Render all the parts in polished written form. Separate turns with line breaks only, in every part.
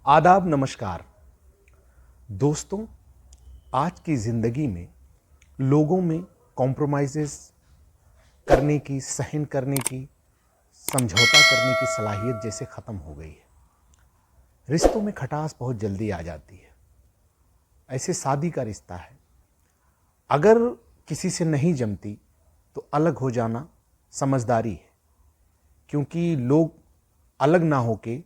आदाब, नमस्कार दोस्तों। आज की ज़िंदगी में लोगों में कॉम्प्रोमाइज़ेस करने की, सहन करने की, समझौता करने की सलाहियत जैसे ख़त्म हो गई है। रिश्तों में खटास बहुत जल्दी आ जाती है। ऐसे शादी का रिश्ता है, अगर किसी से नहीं जमती तो अलग हो जाना समझदारी है, क्योंकि लोग अलग ना होके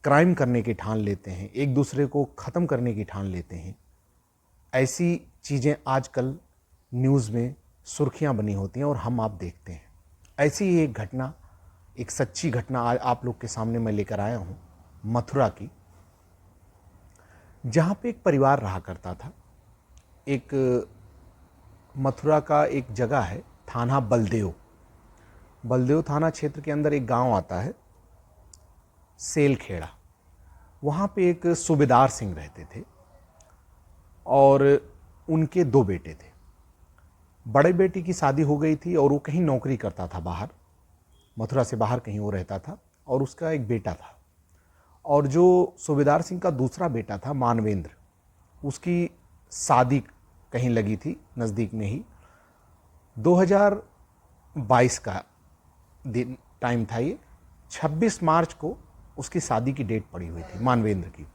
क्राइम करने की ठान लेते हैं, एक दूसरे को ख़त्म करने की ठान लेते हैं। ऐसी चीज़ें आजकल न्यूज़ में सुर्खियां बनी होती हैं और हम आप देखते हैं। ऐसी ही एक घटना, एक सच्ची घटना आज आप लोग के सामने मैं लेकर आया हूं, मथुरा की, जहां पे एक परिवार रहा करता था। एक मथुरा का एक जगह है, थाना बलदेव। बलदेव थाना क्षेत्र के अंदर एक गांव आता है, सेलखेड़ा। वहाँ पे एक सूबेदार सिंह रहते थे और उनके 2 बेटे थे। बड़े बेटी की शादी हो गई थी और वो कहीं नौकरी करता था बाहर, मथुरा से बाहर कहीं वो रहता था, और उसका एक बेटा था। और जो सूबेदार सिंह का दूसरा बेटा था मानवेंद्र, उसकी शादी कहीं लगी थी नज़दीक में ही। 2022 का दिन टाइम था ये। 26 मार्च को उसकी शादी की डेट पड़ी हुई थी मानवेंद्र की,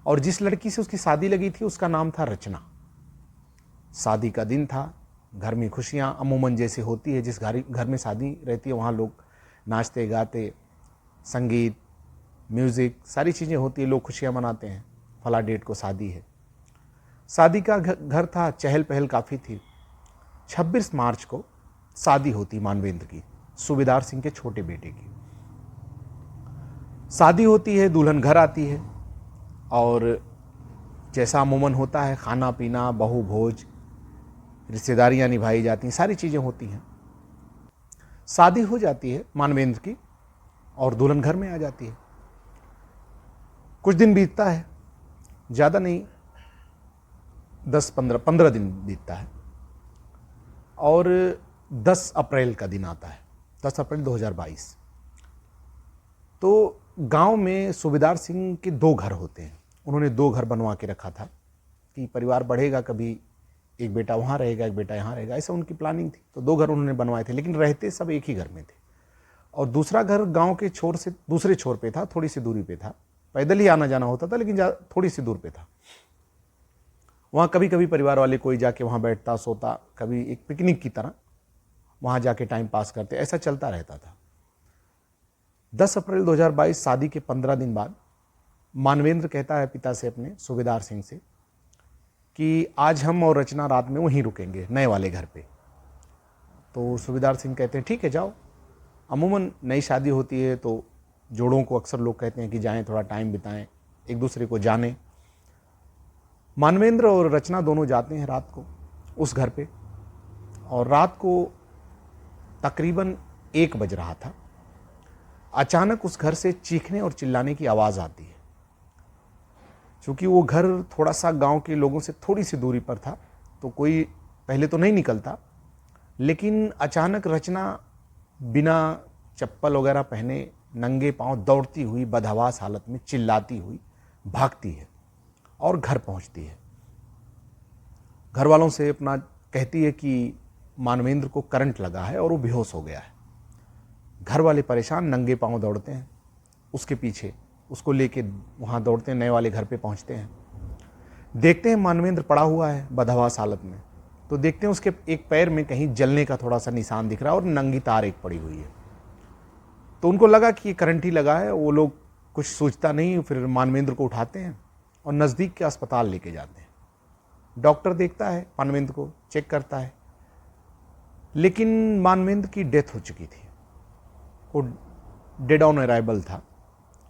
और जिस लड़की से उसकी शादी लगी थी उसका नाम था रचना। शादी का दिन था, घर में खुशियां अमूमन जैसे होती है, जिस घर में शादी रहती है वहाँ लोग नाचते गाते, संगीत, म्यूज़िक, सारी चीज़ें होती है, लोग खुशियां मनाते हैं। फला डेट को शादी है। शादी का घर था, चहल पहल काफ़ी थी। 26 मार्च को शादी होती मानवेंद्र की, सूबेदार सिंह के छोटे बेटे की शादी होती है। दुल्हन घर आती है और जैसा अमूमन होता है, खाना पीना, बहु भोज, रिश्तेदारियां निभाई जाती हैं, सारी चीज़ें होती हैं। शादी हो जाती है मानवेंद्र की और दुल्हन घर में आ जाती है। कुछ दिन बीतता है, ज़्यादा नहीं, 10-15 दिन बीतता है, और 10 अप्रैल का दिन आता है, 10 अप्रैल 2022। तो गांव में सूबेदार सिंह के 2 घर होते हैं। उन्होंने 2 घर बनवा के रखा था कि परिवार बढ़ेगा, कभी एक बेटा वहाँ रहेगा, एक बेटा यहाँ रहेगा, ऐसा उनकी प्लानिंग थी। तो 2 घर उन्होंने बनवाए थे, लेकिन रहते सब एक ही घर में थे। और दूसरा घर गांव के छोर से दूसरे छोर पे था, थोड़ी सी दूरी पे था। पैदल ही आना जाना होता था, लेकिन थोड़ी सी दूर पे था। वहाँ कभी कभी परिवार वाले कोई जाके वहाँ बैठता, सोता, कभी एक पिकनिक की तरह वहाँ जाके टाइम पास करते, ऐसा चलता रहता था। 10 अप्रैल 2022 शादी के 15 दिन बाद मानवेंद्र कहता है पिता से, अपने सूबेदार सिंह से, कि आज हम और रचना रात में वहीं रुकेंगे, नए वाले घर पे। तो सूबेदार सिंह कहते हैं ठीक है जाओ। अमूमन नई शादी होती है तो जोड़ों को अक्सर लोग कहते हैं कि जाएं, थोड़ा टाइम बिताएं, एक दूसरे को जानें। मानवेंद्र और रचना दोनों जाते हैं रात को उस घर पे, और रात को तकरीबन 1 बज रहा था। अचानक उस घर से चीखने और चिल्लाने की आवाज़ आती है। चूँकि वो घर थोड़ा सा गांव के लोगों से थोड़ी सी दूरी पर था, तो कोई पहले तो नहीं निकलता, लेकिन अचानक रचना बिना चप्पल वगैरह पहने, नंगे पांव, दौड़ती हुई, बदहवास हालत में चिल्लाती हुई भागती है और घर पहुंचती है। घर वालों से अपना कहती है कि मानवेंद्र को करंट लगा है और वो बेहोश हो गया है। घर वाले परेशान, नंगे पांव दौड़ते हैं उसके पीछे, उसको लेके वहाँ दौड़ते हैं, नए वाले घर पे पहुँचते हैं। देखते हैं मानवेंद्र पड़ा हुआ है बदहवास हालत में। तो देखते हैं उसके एक पैर में कहीं जलने का थोड़ा सा निशान दिख रहा है और नंगी तार एक पड़ी हुई है। तो उनको लगा कि ये करंट ही लगा है। वो लोग कुछ सोचता नहीं, फिर मानवेंद्र को उठाते हैं और नज़दीक के अस्पताल लेके जाते हैं। डॉक्टर देखता है मानवेंद्र को, चेक करता है, लेकिन मानवेंद्र की डेथ हो चुकी थी। वो डेड ऑन अराइवल था,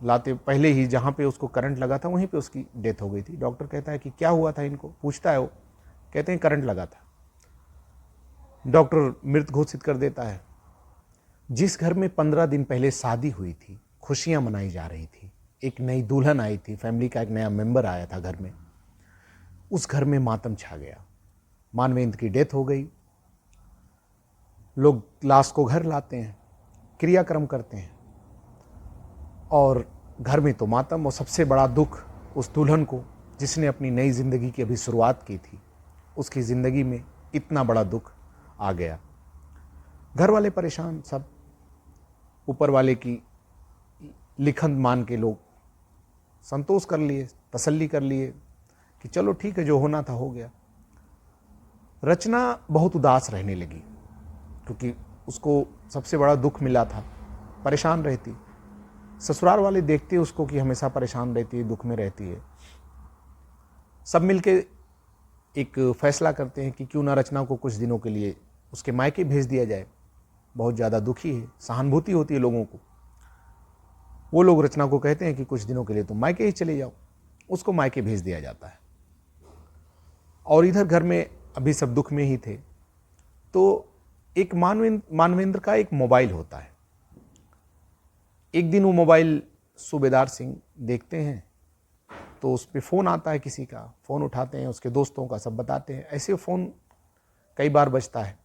लाते पहले ही जहाँ पे उसको करंट लगा था वहीं पे उसकी डेथ हो गई थी। डॉक्टर कहता है कि क्या हुआ था इनको, पूछता है वो, कहते हैं करंट लगा था। डॉक्टर मृत घोषित कर देता है। जिस घर में 15 दिन पहले शादी हुई थी, खुशियां मनाई जा रही थी, एक नई दुल्हन आई थी, फैमिली का एक नया मेंबर आया था घर में, उस घर में मातम छा गया। मानवेंद्र की डेथ हो गई। लोग लाश को घर लाते हैं, क्रियाक्रम करते हैं, और घर में तो मातम, और सबसे बड़ा दुख उस दुल्हन को जिसने अपनी नई ज़िंदगी की अभी शुरुआत की थी, उसकी ज़िंदगी में इतना बड़ा दुख आ गया। घर वाले परेशान, सब ऊपर वाले की लिखन मान के लोग संतोष कर लिए, तसल्ली कर लिए कि चलो ठीक है, जो होना था हो गया। रचना बहुत उदास रहने लगी क्योंकि उसको सबसे बड़ा दुख मिला था, परेशान रहती। ससुराल वाले देखते उसको कि हमेशा परेशान रहती है, दुख में रहती है। सब मिलके एक फैसला करते हैं कि क्यों ना रचना को कुछ दिनों के लिए उसके मायके भेज दिया जाए। बहुत ज़्यादा दुखी है, सहानुभूति होती है लोगों को। वो लोग रचना को कहते हैं कि कुछ दिनों के लिए तुम मायके ही चले जाओ। उसको मायके भेज दिया जाता है। और इधर घर में अभी सब दुख में ही थे। तो एक मानवेंद्र का एक मोबाइल होता है। एक दिन वो मोबाइल सूबेदार सिंह देखते हैं तो उस पर फ़ोन आता है किसी का। फ़ोन उठाते हैं, उसके दोस्तों का, सब बताते हैं। ऐसे फ़ोन कई बार बजता है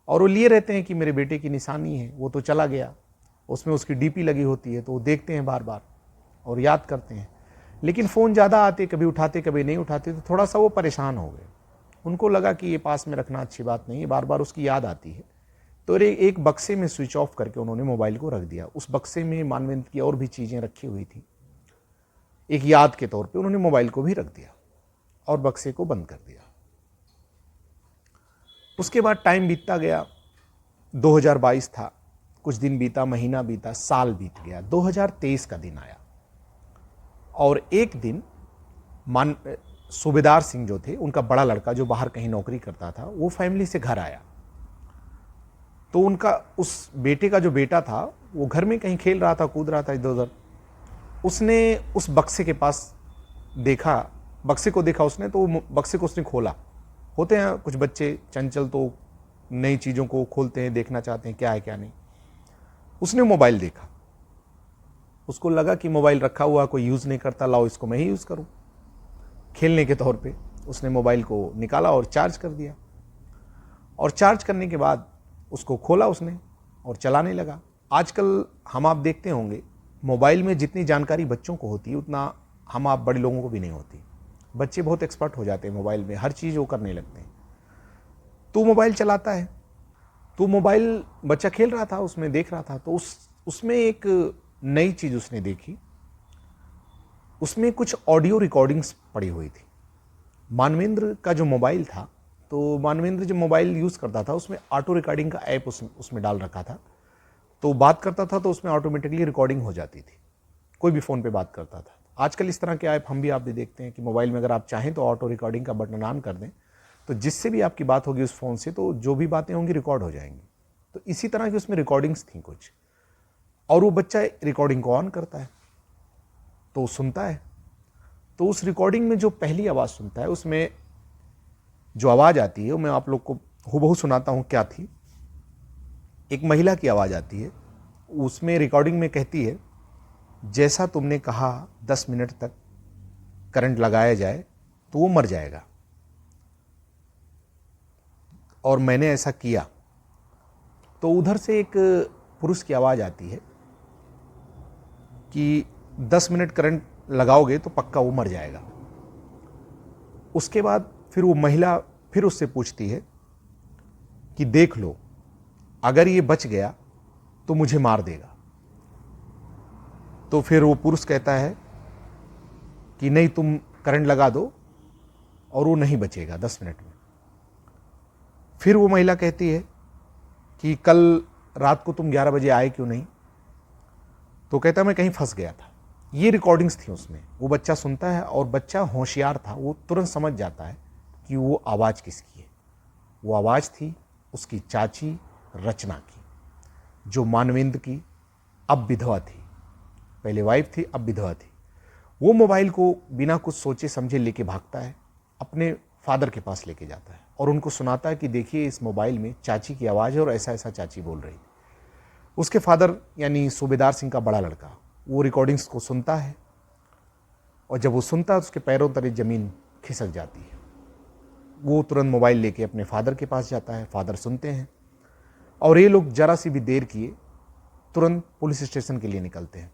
और वो लिए रहते हैं कि मेरे बेटे की निशानी है, वो तो चला गया। उसमें उसकी डीपी लगी होती है तो वो देखते हैं बार बार और याद करते हैं। लेकिन फ़ोन ज़्यादा आते, कभी उठाते कभी नहीं उठाते, तो थोड़ा सा वो परेशान हो गए। उनको लगा कि ये पास में रखना अच्छी बात नहीं है, बार बार उसकी याद आती है। तो एक बक्से में स्विच ऑफ करके उन्होंने मोबाइल को रख दिया। उस बक्से में मानवेंद्र की और भी चीज़ें रखी हुई थी। एक याद के तौर पे उन्होंने मोबाइल को भी रख दिया और बक्से को बंद कर दिया। उसके बाद टाइम बीतता गया। 2022 था, कुछ दिन बीता, महीना बीता, साल बीत गया। 2023 का दिन आया और एक दिन सूबेदार सिंह जो थे, उनका बड़ा लड़का जो बाहर कहीं नौकरी करता था, वो फैमिली से घर आया। तो उनका उस बेटे का जो बेटा था वो घर में कहीं खेल रहा था, कूद रहा था इधर उधर। उसने उस बक्से के पास देखा, बक्से को देखा उसने, तो बक्से को उसने खोला। होते हैं कुछ बच्चे चंचल, तो नई चीज़ों को खोलते हैं, देखना चाहते हैं क्या है क्या नहीं। उसने मोबाइल देखा, उसको लगा कि मोबाइल रखा हुआ, कोई यूज़ नहीं करता, लाओ इसको मैं ही यूज़ करूँ। खेलने के तौर पे उसने मोबाइल को निकाला और चार्ज कर दिया। और चार्ज करने के बाद उसको खोला उसने और चलाने लगा। आजकल हम आप देखते होंगे, मोबाइल में जितनी जानकारी बच्चों को होती है उतना हम आप बड़े लोगों को भी नहीं होती। बच्चे बहुत एक्सपर्ट हो जाते हैं मोबाइल में, हर चीज़ वो करने लगते हैं। तो मोबाइल चलाता है, तो मोबाइल बच्चा खेल रहा था, उसमें देख रहा था। तो उसमें एक नई चीज़ उसने देखी। उसमें कुछ ऑडियो रिकॉर्डिंग्स पड़ी हुई थी। मानवेंद्र का जो मोबाइल था, तो मानवेंद्र जो मोबाइल यूज़ करता था उसमें ऑटो रिकॉर्डिंग का ऐप उसमें डाल रखा था। तो बात करता था तो उसमें ऑटोमेटिकली रिकॉर्डिंग हो जाती थी, कोई भी फ़ोन पे बात करता था। आजकल इस तरह के ऐप हम भी आप भी देखते हैं कि मोबाइल में अगर आप चाहें तो ऑटो रिकॉर्डिंग का बटन ऑन कर दें, तो जिससे भी आपकी बात होगी उस फ़ोन से, तो जो भी बातें होंगी रिकॉर्ड हो जाएंगी। तो इसी तरह की उसमें रिकॉर्डिंग्स थी कुछ, और वो बच्चा रिकॉर्डिंग को ऑन करता है तो सुनता है। तो उस रिकॉर्डिंग में जो पहली आवाज़ सुनता है, उसमें जो आवाज़ आती है वो मैं आप लोग को हूबहू सुनाता हूँ क्या थी। एक महिला की आवाज़ आती है, उसमें रिकॉर्डिंग में कहती है, जैसा तुमने कहा 10 मिनट तक करंट लगाया जाए तो वो मर जाएगा, और मैंने ऐसा किया। तो उधर से एक पुरुष की आवाज़ आती है कि 10 मिनट करंट लगाओगे तो पक्का वो मर जाएगा। उसके बाद फिर वो महिला फिर उससे पूछती है कि देख लो, अगर ये बच गया तो मुझे मार देगा। तो फिर वो पुरुष कहता है कि नहीं, तुम करंट लगा दो और वो नहीं बचेगा 10 मिनट में। फिर वो महिला कहती है कि कल रात को तुम 11 बजे आए क्यों नहीं? तो कहता मैं कहीं फंस गया था। ये रिकॉर्डिंग्स थी उसमें। वो बच्चा सुनता है और बच्चा होशियार था, वो तुरंत समझ जाता है कि वो आवाज़ किसकी है। वो आवाज़ थी उसकी चाची रचना की, जो मानवेंद्र की अब विधवा थी। पहले वाइफ थी, अब विधवा थी। वो मोबाइल को बिना कुछ सोचे समझे लेके भागता है, अपने फादर के पास लेके जाता है और उनको सुनाता है कि देखिए इस मोबाइल में चाची की आवाज़ है और ऐसा ऐसा चाची बोल रही है। उसके फादर यानी सूबेदार सिंह का बड़ा लड़का वो रिकॉर्डिंग्स को सुनता है, और जब वो सुनता है उसके पैरों तले ज़मीन खिसक जाती है। वो तुरंत मोबाइल लेके अपने फादर के पास जाता है, फादर सुनते हैं, और ये लोग जरा सी भी देर किए तुरंत पुलिस स्टेशन के लिए निकलते हैं।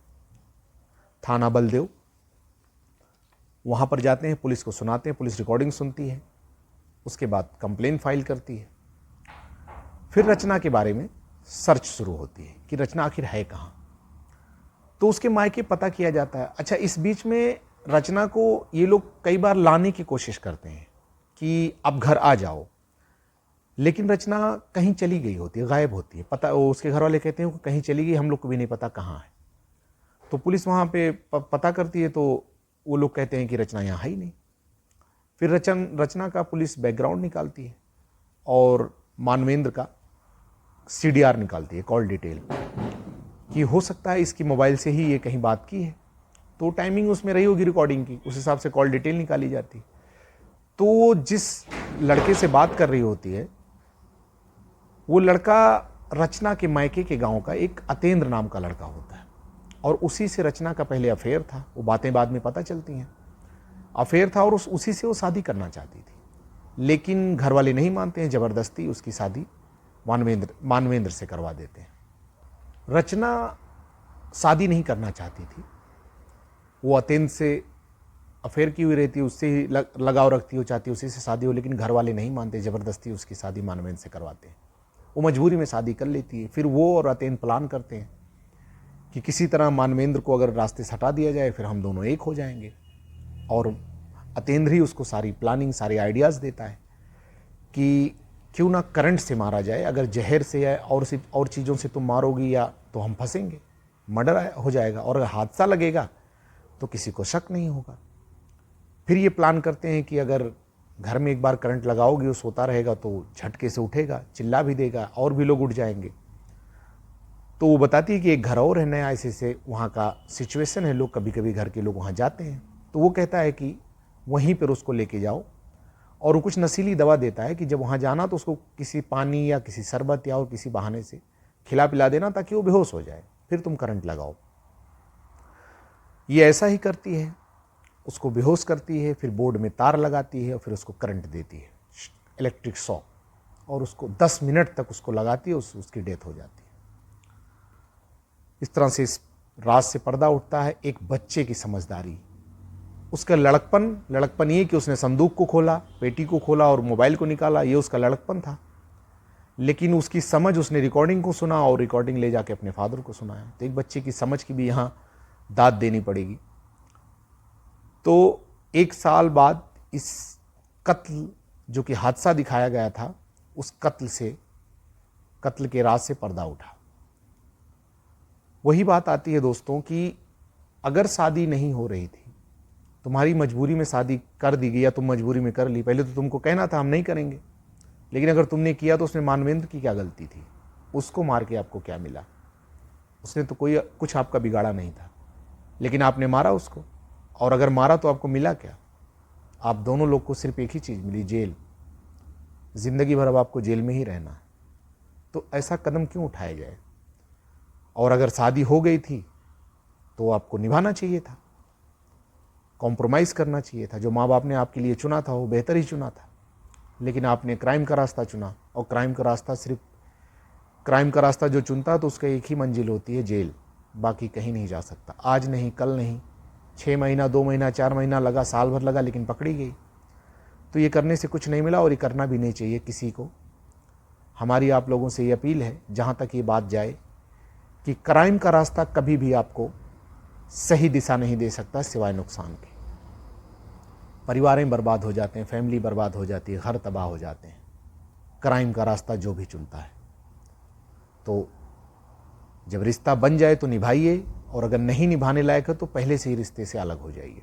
थाना बलदेव। वहाँ पर जाते हैं, पुलिस को सुनाते हैं, पुलिस रिकॉर्डिंग सुनती है, उसके बाद कंप्लेन फाइल करती है। फिर रचना के बारे में सर्च शुरू होती है कि रचना आखिर है कहाँ। तो उसके मायके पता किया जाता है। अच्छा, इस बीच में रचना को ये लोग कई बार लाने की कोशिश करते हैं कि अब घर आ जाओ, लेकिन रचना कहीं चली गई होती है, गायब होती है। पता, उसके घर वाले कहते हैं कि कहीं चली गई, हम लोग को भी नहीं पता कहाँ है। तो पुलिस वहाँ पे पता करती है, तो वो लोग कहते हैं कि रचना यहाँ है ही नहीं। फिर रचना का पुलिस बैकग्राउंड निकालती है और मानवेंद्र का CDR निकालती है, कॉल डिटेल, कि हो सकता है इसकी मोबाइल से ही ये कहीं बात की है, तो टाइमिंग उसमें रही होगी रिकॉर्डिंग की, उस हिसाब से कॉल डिटेल निकाली जाती। तो वो जिस लड़के से बात कर रही होती है, वो लड़का रचना के मायके के गांव का एक अतेंद्र नाम का लड़का होता है, और उसी से रचना का पहले अफेयर था। वो बातें बाद में पता चलती हैं, अफेयर था और उसी से वो शादी करना चाहती थी, लेकिन घर वाले नहीं मानते हैं, ज़बरदस्ती उसकी शादी मानवेंद्र से करवा देते हैं। रचना शादी नहीं करना चाहती थी, वो अतेंद्र से अफेयर की हुई रहती, उससे ही लगाव रखती, वो चाहती उसी से शादी हो, लेकिन घर वाले नहीं मानते, ज़बरदस्ती उसकी शादी मानवेंद्र से करवाते हैं। वो मजबूरी में शादी कर लेती है। फिर वो और अतेंद्र प्लान करते हैं कि किसी तरह मानवेंद्र को अगर रास्ते से हटा दिया जाए, फिर हम दोनों एक हो जाएंगे। और अतेंद्र ही उसको सारी प्लानिंग, सारे आइडियाज़ देता है कि क्यों ना करंट से मारा जाए, अगर जहर से या और चीज़ों से तुम मारोगी या तो हम फंसेंगे, मर्डर हो जाएगा, और अगर हादसा लगेगा तो किसी को शक नहीं होगा। फिर ये प्लान करते हैं कि अगर घर में एक बार करंट लगाओगी, वो सोता रहेगा तो झटके से उठेगा, चिल्ला भी देगा, और भी लोग उठ जाएंगे। तो वो बताती है कि एक घर और है नया, ऐसे वहाँ का सिचुएशन है, लोग कभी कभी घर के लोग वहाँ जाते हैं। तो वो कहता है कि वहीं पर उसको लेके जाओ, और वो कुछ नशीली दवा देता है कि जब वहाँ जाना तो उसको किसी पानी या किसी शरबत या और किसी बहाने से खिला पिला देना, ताकि वो बेहोश हो जाए, फिर तुम करंट लगाओ। ये ऐसा ही करती है, उसको बेहोश करती है, फिर बोर्ड में तार लगाती है और फिर उसको करंट देती है, इलेक्ट्रिक शॉक, और उसको 10 मिनट तक उसको लगाती है, उसकी डेथ हो जाती है। इस तरह से इस राज से पर्दा उठता है। एक बच्चे की समझदारी, उसका लड़कपन ये कि उसने संदूक को खोला, पेटी को खोला और मोबाइल को निकाला, ये उसका लड़कपन था। लेकिन उसकी समझ, उसने रिकॉर्डिंग को सुना और रिकॉर्डिंग ले जाके अपने फादर को सुनाया। तो एक बच्चे की समझ की भी यहाँ दाद देनी पड़ेगी। तो 1 साल बाद इस कत्ल, जो कि हादसा दिखाया गया था, उस कत्ल के राज से पर्दा उठा। वही बात आती है दोस्तों कि अगर शादी नहीं हो रही थी, तुम्हारी मजबूरी में शादी कर दी गई या तुम मजबूरी में कर ली, पहले तो तुमको कहना था हम नहीं करेंगे, लेकिन अगर तुमने किया तो उसमें मानवेंद्र की क्या गलती थी? उसको मार के आपको क्या मिला? उसने तो कुछ आपका बिगाड़ा नहीं था, लेकिन आपने मारा उसको, और अगर मारा तो आपको मिला क्या? आप दोनों लोग को सिर्फ एक ही चीज़ मिली, जेल। जिंदगी भर अब आपको जेल में ही रहना है। तो ऐसा कदम क्यों उठाया जाए? और अगर शादी हो गई थी तो आपको निभाना चाहिए था, कॉम्प्रोमाइज़ करना चाहिए था। जो माँ बाप ने आपके लिए चुना था वो बेहतर ही चुना था, लेकिन आपने क्राइम का रास्ता चुना, और क्राइम का रास्ता जो चुनता तो उसका एक ही मंजिल होती है, जेल। बाकी कहीं नहीं जा सकता। आज नहीं, कल नहीं, 6 महीना, 2 महीना, 4 महीना लगा, साल भर लगा, लेकिन पकड़ी गई। तो ये करने से कुछ नहीं मिला, और ये करना भी नहीं चाहिए किसी को। हमारी आप लोगों से ये अपील है, जहाँ तक ये बात जाए, कि क्राइम का रास्ता कभी भी आपको सही दिशा नहीं दे सकता, सिवाय नुकसान के। परिवारें बर्बाद हो जाते हैं, फैमिली बर्बाद हो जाती है, घर तबाह हो जाते हैं, क्राइम का रास्ता जो भी चुनता है। तो जब रिश्ता बन जाए तो निभाइए, और अगर नहीं निभाने लायक है तो पहले से ही रिश्ते से अलग हो जाइए।